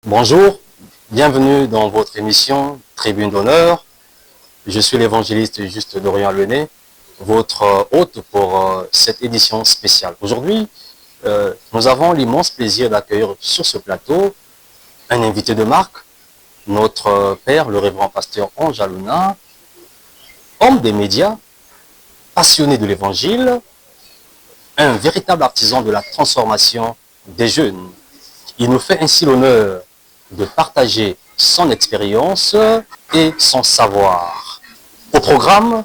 Bonjour, bienvenue dans votre émission Tribune d'honneur. Je suis l'évangéliste Juste Dorian Lenné, votre hôte pour cette édition spéciale. Aujourd'hui, nous avons l'immense plaisir d'accueillir sur ce plateau un invité de marque, notre père, le révérend pasteur Ange Alouna, homme des médias, passionné de l'évangile, un véritable artisan de la transformation des jeunes. Il nous fait ainsi l'honneur de partager son expérience et son savoir. Au programme,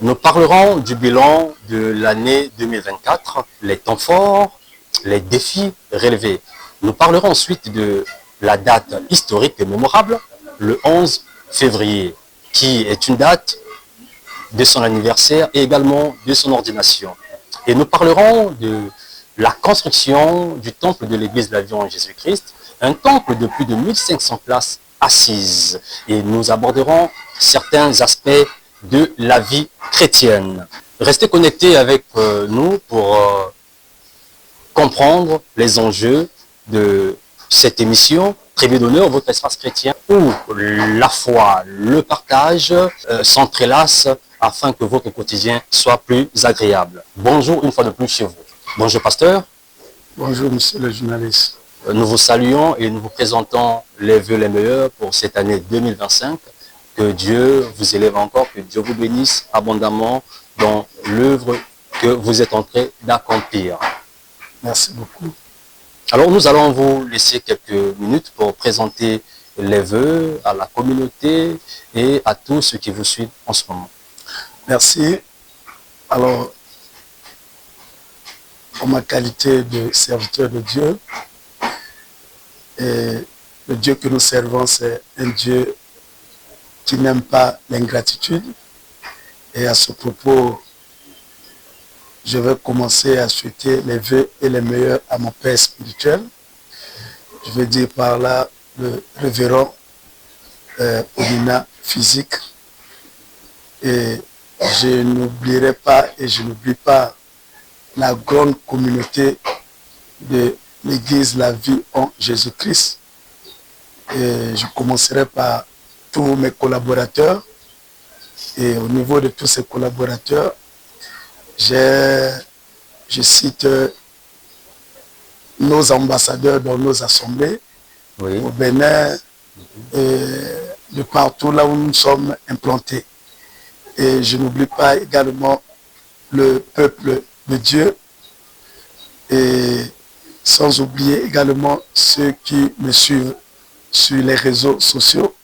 nous parlerons du bilan de l'année 2024, les temps forts, les défis relevés. Nous parlerons ensuite de la date historique et mémorable, le 11 février, qui est une date de son anniversaire et également de son ordination. Et nous parlerons de la construction du temple de l'église de la vie en Jésus-Christ, un temple de plus de 1500 places assises. Et nous aborderons certains aspects de la vie chrétienne. Restez connectés avec nous pour comprendre les enjeux de cette émission Tribune d'honneur, votre espace chrétien, où la foi, le partage s'entrelacent afin que votre quotidien soit plus agréable. Bonjour une fois de plus chez vous. Bonjour pasteur. Bonjour monsieur le journaliste. Nous vous saluons et nous vous présentons les vœux les meilleurs pour cette année 2025. Que Dieu vous élève encore, que Dieu vous bénisse abondamment dans l'œuvre que vous êtes en train d'accomplir. Merci beaucoup. Alors nous allons vous laisser quelques minutes pour présenter les vœux à la communauté et à tous ceux qui vous suivent en ce moment. Merci. Alors, en ma qualité de serviteur de Dieu, et le Dieu que nous servons, c'est un Dieu qui n'aime pas l'ingratitude. Et à ce propos, je vais commencer à souhaiter les vœux et les meilleurs à mon père spirituel. Je veux dire par là le révérend Odina Physique. Et je n'oublierai pas et je n'oublie pas la grande communauté de l'Église La Vie en Jésus-Christ. Et je commencerai par tous mes collaborateurs. Et au niveau de tous ces collaborateurs, je cite nos ambassadeurs dans nos assemblées, oui, au Bénin, et de partout là où nous sommes implantés. Et je n'oublie pas également le peuple de Dieu, et sans oublier également ceux qui me suivent sur les réseaux sociaux.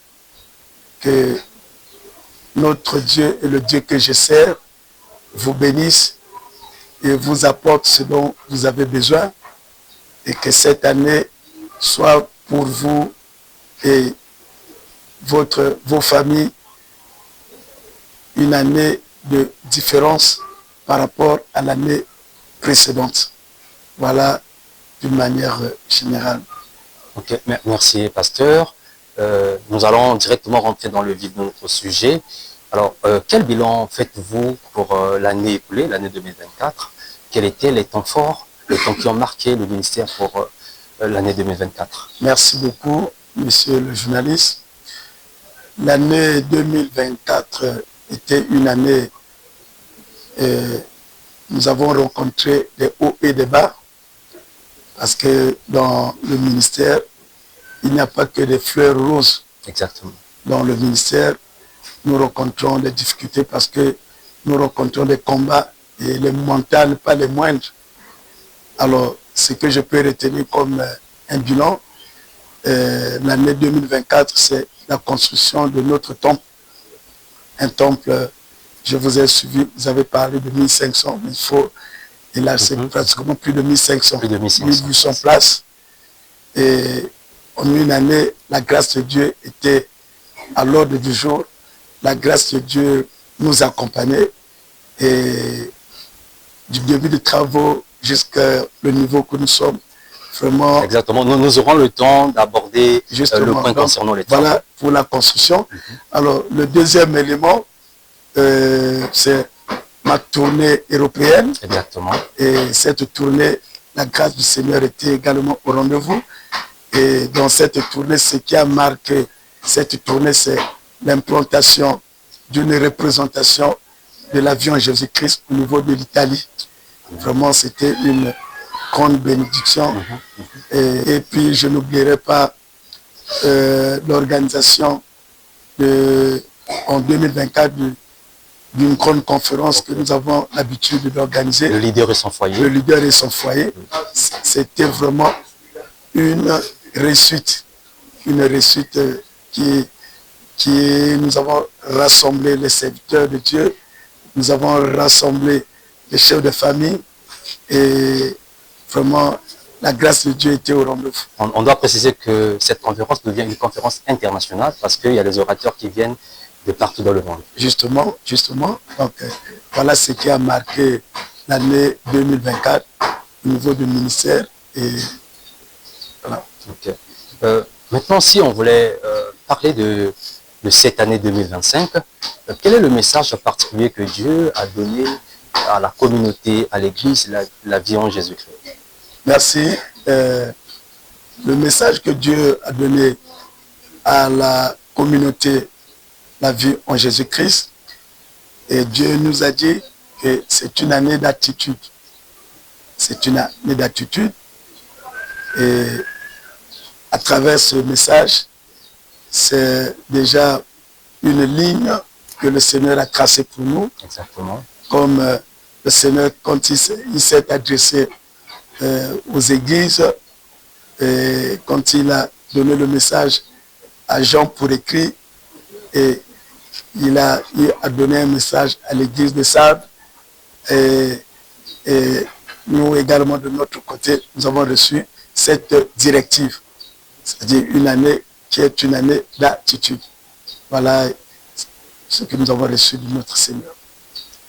Que notre Dieu et le Dieu que je sers vous bénisse et vous apporte ce dont vous avez besoin, et que cette année soit pour vous et vos familles une année de différence par rapport à l'année précédente. Voilà d'une manière générale. Ok, merci pasteur. Nous allons directement rentrer dans le vif de notre sujet. Alors, quel bilan faites-vous pour l'année écoulée, l'année 2024? Quels étaient les temps forts, les temps qui ont marqué le ministère pour l'année 2024? Merci beaucoup, monsieur le journaliste. L'année 2024 était une année, nous avons rencontré des hauts et des bas, parce que dans le ministère, il n'y a pas que des fleurs roses. Exactement. Dans le ministère, nous rencontrons des difficultés parce que nous rencontrons des combats, et les mentales pas les moindres. Alors, ce que je peux retenir comme un bilan, l'année 2024, c'est la construction de notre temple. Un temple, je vous ai suivi, vous avez parlé de 1500, mais il faut, et là c'est pratiquement plus de 1500, 1800 places. Et en une année, la grâce de Dieu était à l'ordre du jour. La grâce de Dieu nous accompagnait, et du début des travaux jusqu'à le niveau que nous sommes, vraiment... Exactement, nous aurons le temps d'aborder le point concernant les travaux. Voilà pour la construction. Alors, le deuxième élément, c'est ma tournée européenne. Exactement. Et cette tournée, la grâce du Seigneur était également au rendez-vous. Et dans cette tournée, ce qui a marqué cette tournée, c'est l'implantation d'une représentation de l'avion Jésus-Christ au niveau de l'Italie. Vraiment, c'était une grande bénédiction. Et puis, je n'oublierai pas l'organisation en 2024 d'une grande conférence que nous avons l'habitude d'organiser. Le leader et son foyer. Le leader et son foyer. C'était vraiment une réussite qui nous avons rassemblé les serviteurs de Dieu, nous avons rassemblé les chefs de famille et vraiment la grâce de Dieu était au rendez-vous. On doit préciser que cette conférence devient une conférence internationale parce qu'il y a des orateurs qui viennent de partout dans le monde. Justement. Donc, voilà ce qui a marqué l'année 2024 au niveau du ministère. Et voilà. Okay. Maintenant, si on voulait parler de cette année 2025, quel est le message particulier que Dieu a donné à la communauté, à l'Église, la vie en Jésus-Christ? Merci. Le message que Dieu a donné à la communauté, la vie en Jésus-Christ, et Dieu nous a dit que c'est une année d'attitude. C'est une année d'attitude. Et à travers ce message, c'est déjà une ligne que le Seigneur a tracée pour nous. Exactement. Comme le Seigneur, quand il s'est adressé aux églises, et quand il a donné le message à Jean pour écrire, et il a donné un message à l'église de Sardes, et nous également de notre côté, nous avons reçu cette directive, c'est-à-dire une année qui est une année d'attitude. Voilà ce que nous avons reçu de notre Seigneur.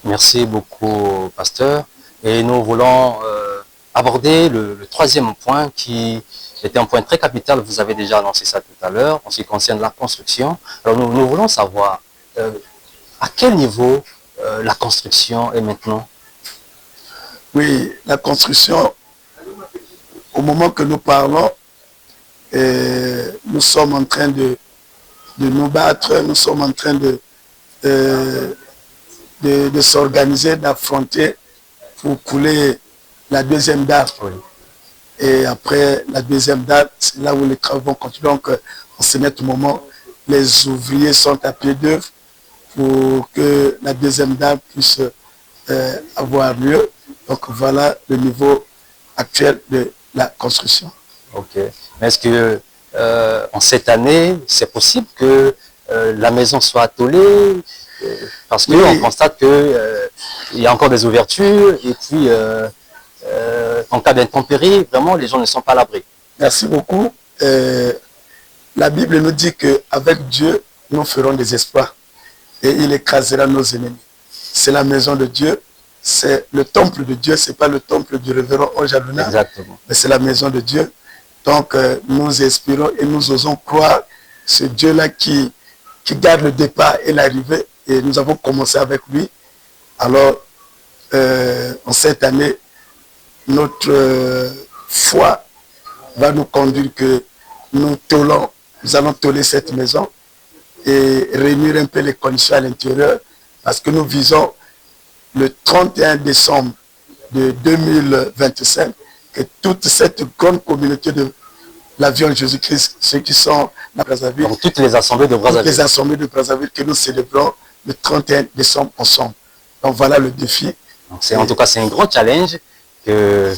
Merci beaucoup, pasteur. Et nous voulons aborder le troisième point qui était un point très capital. Vous avez déjà annoncé ça tout à l'heure en ce qui concerne la construction. Alors nous voulons savoir à quel niveau la construction est maintenant. Oui, la construction, au moment que nous parlons, nous sommes en train de nous battre, nous sommes en train de s'organiser, d'affronter pour couler la deuxième date. Oui. Et après la deuxième date, c'est là où les travaux vont continuer. Donc, en ce net moment, les ouvriers sont à pied d'œuvre pour que la deuxième date puisse avoir lieu. Donc, voilà le niveau actuel de la construction. Ok. Mais est-ce que en cette année, c'est possible que la maison soit attelée? Parce qu'on oui, constate qu'il y a encore des ouvertures et puis en cas d'intempérie, vraiment les gens ne sont pas à l'abri. Merci beaucoup. La Bible nous dit qu'avec Dieu, nous ferons des exploits et il écrasera nos ennemis. C'est la maison de Dieu, c'est le temple de Dieu, ce n'est pas le temple du révérend Ojaluna. Exactement. Mais c'est la maison de Dieu. Donc nous espérons et nous osons croire ce Dieu-là qui garde le départ et l'arrivée. Et nous avons commencé avec lui. Alors, en cette année, notre foi va nous conduire que nous allons tôler cette maison et réunir un peu les conditions à l'intérieur parce que nous visons le 31 décembre de 2025 que toute cette grande communauté de l'avion Jésus-Christ, ceux qui sont à Brazzaville, donc toutes les assemblées de Brazzaville, toutes les assemblées de Brazzaville que nous célébrons le 31 décembre ensemble. Donc voilà le défi. En tout cas, c'est un gros challenge que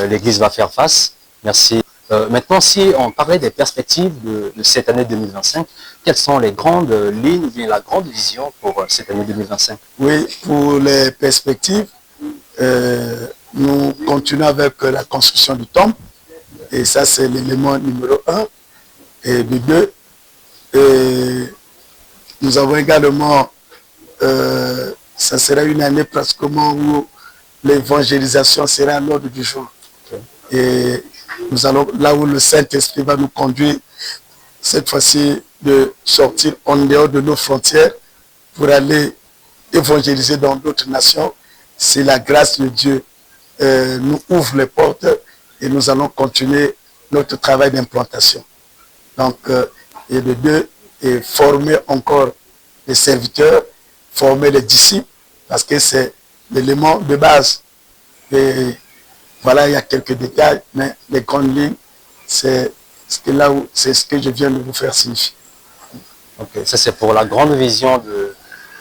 l'Église va faire face. Merci. Maintenant, si on parlait des perspectives de cette année 2025, quelles sont les grandes lignes, bien la grande vision pour cette année 2025? Oui, pour les perspectives, nous continuons avec la construction du temple. Et ça, c'est l'élément numéro 1. Et de 2, nous avons également, ça sera une année pratiquement où l'évangélisation sera à l'ordre du jour. Et nous allons là où le Saint-Esprit va nous conduire, cette fois-ci, de sortir en dehors de nos frontières pour aller évangéliser dans d'autres nations. Si la grâce de Dieu nous ouvre les portes et nous allons continuer notre travail d'implantation. Donc, et de deux, et former encore les serviteurs, former les disciples, parce que c'est l'élément de base. Et voilà, il y a quelques détails, mais les grandes lignes, c'est ce que je viens de vous faire signifier. Ok, ça c'est pour la grande vision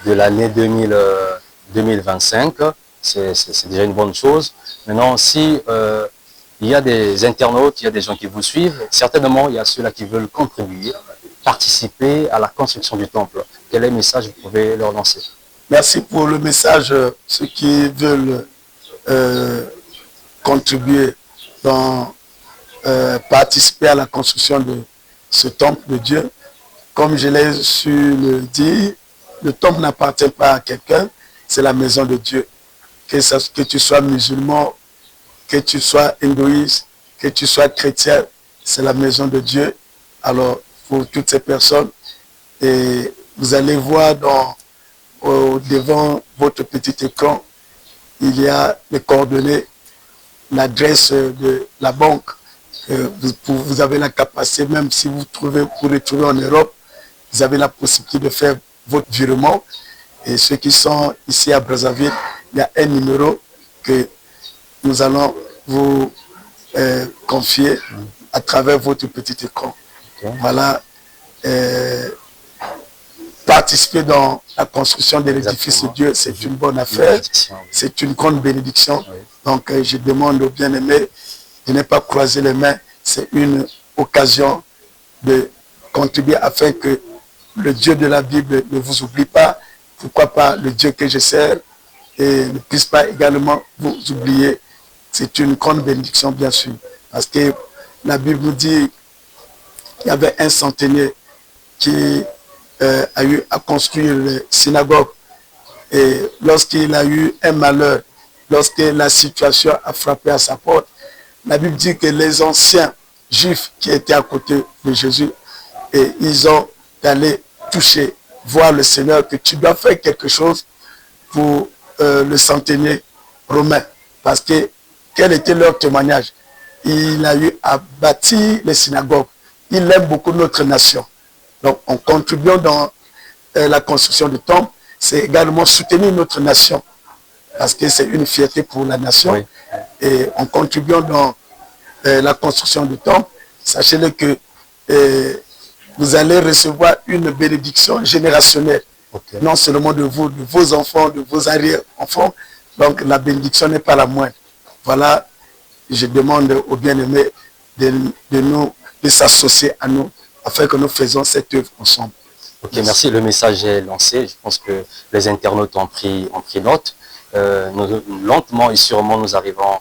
de l'année 2025. C'est déjà une bonne chose. Maintenant, si il y a des internautes, il y a des gens qui vous suivent, certainement il y a ceux-là qui veulent contribuer, participer à la construction du temple. Quel est le message que vous pouvez leur lancer? Merci pour le message. Ceux qui veulent contribuer dans participer à la construction de ce temple de Dieu. Comme je l'ai su le dire, le temple n'appartient pas à quelqu'un, c'est la maison de Dieu. Que tu sois musulman, que tu sois hindouiste, que tu sois chrétien, c'est la maison de Dieu. Alors, pour toutes ces personnes, et vous allez voir devant votre petit écran, il y a les coordonnées, l'adresse de la banque. Vous avez la capacité, même si vous vous retrouvez en Europe, vous avez la possibilité de faire votre virement. Et ceux qui sont ici à Brazzaville, il y a un numéro que nous allons vous confier à travers votre petit écran. Okay. Voilà. Participer dans la construction de l'édifice de Dieu, c'est une bonne affaire, c'est une grande bénédiction. Oui. Donc, je demande aux bien-aimés de ne pas croiser les mains. C'est une occasion de contribuer afin que le Dieu de la Bible ne vous oublie pas. Pourquoi pas le Dieu que je sers et ne puisse pas également vous oublier. C'est une grande bénédiction, bien sûr. Parce que la Bible nous dit qu'il y avait un centenier qui a eu à construire les synagogues. Et lorsqu'il a eu un malheur, lorsque la situation a frappé à sa porte, la Bible dit que les anciens juifs qui étaient à côté de Jésus, et ils ont allé toucher, voir le Seigneur, que tu dois faire quelque chose pour le centenier romain. Parce que quel était leur témoignage? Il a eu à bâtir les synagogues. Il aime beaucoup notre nation. Donc, en contribuant dans la construction du temple, c'est également soutenir notre nation. Parce que c'est une fierté pour la nation. Oui. Et en contribuant dans la construction du temple, sachez-le que vous allez recevoir une bénédiction générationnelle. Okay. Non seulement de vous, de vos enfants, de vos arrière-enfants. Donc, la bénédiction n'est pas la moindre. Voilà, je demande aux bien-aimés de s'associer à nous afin que nous faisons cette œuvre ensemble. Ok, merci. Le message est lancé. Je pense que les internautes ont pris note. Lentement et sûrement, nous arrivons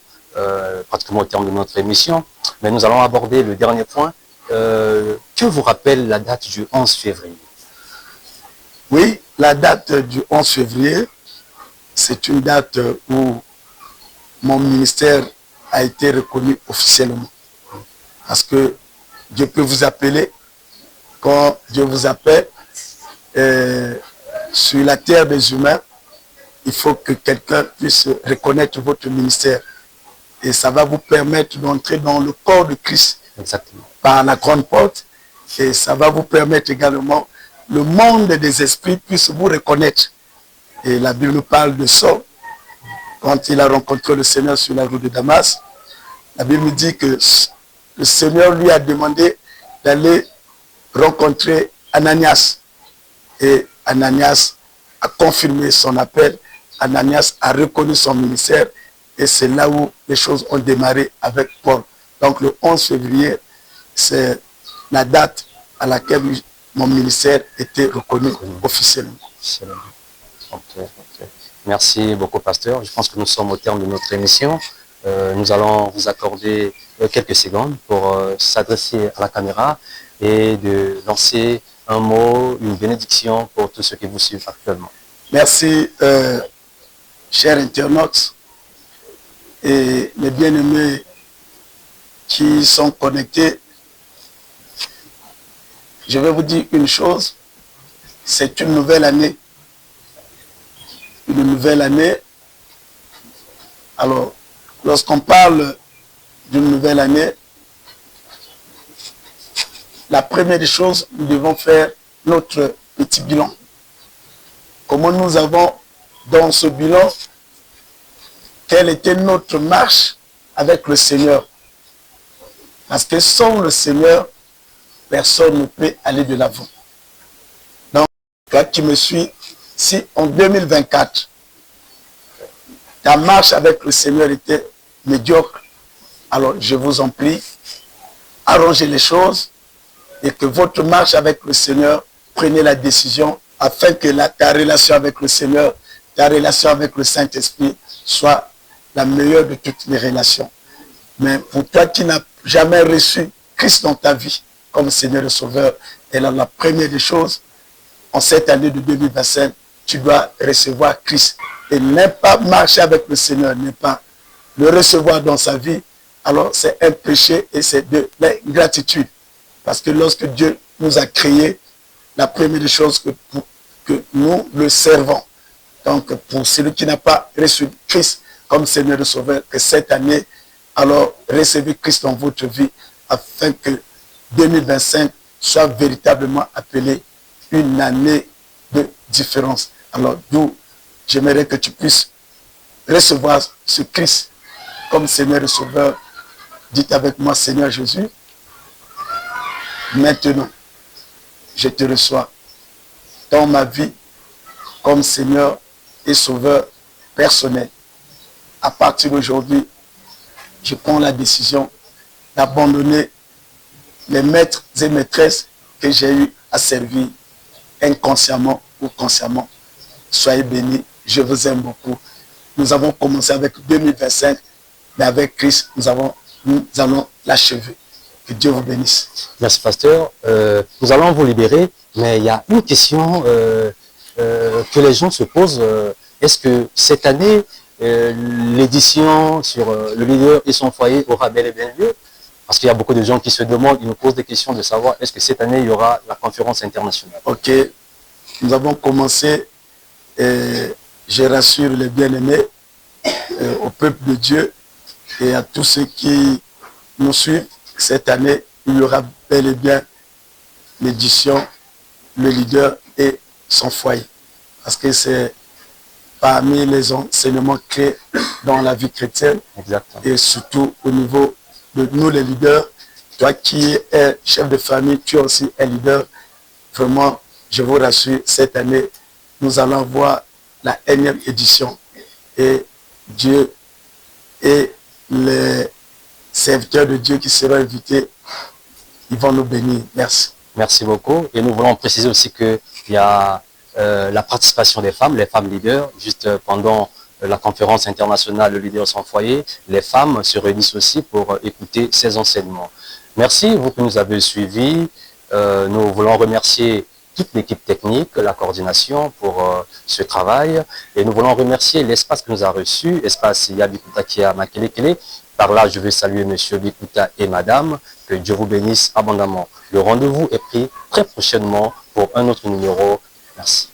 pratiquement au terme de notre émission. Mais nous allons aborder le dernier point. Que vous rappelle la date du 11 février? Oui, la date du 11 février, c'est une date où mon ministère a été reconnu officiellement. Parce que Dieu peut vous appeler. Quand Dieu vous appelle sur la terre des humains, il faut que quelqu'un puisse reconnaître votre ministère. Et ça va vous permettre d'entrer dans le corps de Christ. Exactement. Par la grande porte. Et ça va vous permettre également le monde des esprits puisse vous reconnaître. Et la Bible nous parle de Saul. Quand il a rencontré le Seigneur sur la route de Damas, la Bible nous dit que le Seigneur lui a demandé d'aller rencontrer Ananias. Et Ananias a confirmé son appel. Ananias a reconnu son ministère. Et c'est là où les choses ont démarré avec Paul. Donc le 11 février, c'est la date à laquelle mon ministère était reconnu officiellement. Okay. Merci beaucoup, pasteur. Je pense que nous sommes au terme de notre émission. Nous allons vous accorder quelques secondes pour s'adresser à la caméra et de lancer un mot, une bénédiction pour tous ceux qui vous suivent actuellement. Merci, chers internautes et les bien-aimés qui sont connectés. Je vais vous dire une chose, c'est une nouvelle année. Une nouvelle année. Alors, lorsqu'on parle d'une nouvelle année, la première des choses, nous devons faire notre petit bilan. Comment nous avons dans ce bilan, quelle était notre marche avec le Seigneur. Parce que sans le Seigneur, personne ne peut aller de l'avant. Donc, toi qui me suis, si en 2024, ta marche avec le Seigneur était médiocre, alors je vous en prie, arrangez les choses et que votre marche avec le Seigneur, prenez la décision afin que ta relation avec le Seigneur, ta relation avec le Saint-Esprit soit la meilleure de toutes les relations. Mais pour toi qui n'as jamais reçu Christ dans ta vie comme Seigneur et Sauveur, et là, la première des choses, en cette année de 2025, tu dois recevoir Christ. Et ne pas marcher avec le Seigneur, ne pas le recevoir dans sa vie, alors c'est un péché et c'est de l'ingratitude. Parce que lorsque Dieu nous a créés, la première des choses que nous le servons. Donc pour celui qui n'a pas reçu Christ comme Seigneur et Sauveur, que cette année, alors recevez Christ dans votre vie afin que 2025 soit véritablement appelé une année de différence. Alors d'où j'aimerais que tu puisses recevoir ce Christ comme Seigneur et Sauveur. Dites avec moi, Seigneur Jésus, maintenant, je te reçois dans ma vie comme Seigneur et Sauveur personnel. À partir d'aujourd'hui, je prends la décision d'abandonner les maîtres et maîtresses que j'ai eu à servir inconsciemment ou consciemment. Soyez bénis, je vous aime beaucoup. Nous avons commencé avec 2025, mais avec Christ, nous allons l'achever. Que Dieu vous bénisse. Merci, pasteur. Nous allons vous libérer, mais il y a une question que les gens se posent. Est-ce que cette année, l'édition sur le leader et son foyer aura bel et bien lieu? Parce qu'il y a beaucoup de gens qui se demandent, ils nous posent des questions de savoir est-ce que cette année, il y aura la conférence internationale? Ok, nous avons commencé, je rassure les bien-aimés, au peuple de Dieu et à tous ceux qui nous suivent. Cette année, il y aura bel et bien l'édition, le leader et son foyer. Parce que c'est parmi les enseignements clés dans la vie chrétienne. Exactement. Et surtout au niveau de nous les leaders. Toi qui es chef de famille, tu es aussi un leader. Vraiment, je vous rassure, cette année, nous allons avoir la 1e édition. Et Dieu et les serviteurs de Dieu qui seront invités, ils vont nous bénir. Merci. Merci beaucoup. Et nous voulons préciser aussi qu'il y a la participation des femmes, les femmes leaders, juste pendant la conférence internationale Le leader sans foyer, les femmes se réunissent aussi pour écouter ces enseignements. Merci, vous que nous avez suivis. Nous voulons remercier toute l'équipe technique, la coordination pour ce travail. Et nous voulons remercier l'espace que nous a reçu, espace Yabikuta Kia Makelekele. Par là, je veux saluer Monsieur Bikuta et Madame. Que Dieu vous bénisse abondamment. Le rendez-vous est pris très prochainement pour un autre numéro. Merci.